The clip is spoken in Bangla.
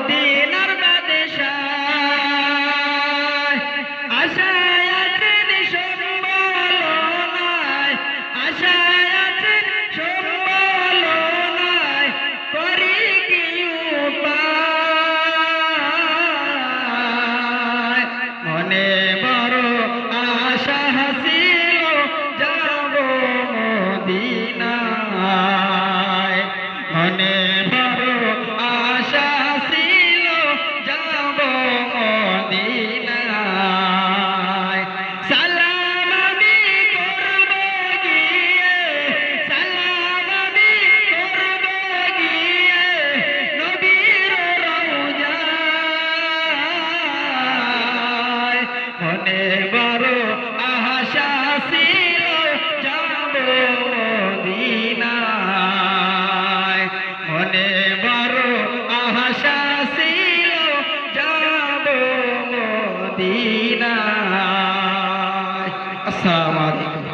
মদিনার বাদশাহ আশায় আছেন সম্বলনায় আশায় আছেন সম্বলনায় করি কি উপায় মনে বড় আশা ছিল যাব মদিনায় মনে বড় আশা ছিল যাব মদিনায় সালাম আমি করব গিয়ে সালাম আমি করব গিয়ে নবীর রওজায় মনে বড় আশা ছিল যাব মদিনায় মনে বড় আশা ছিল যাব মদিনায়। আসসালামু আলাইকুম।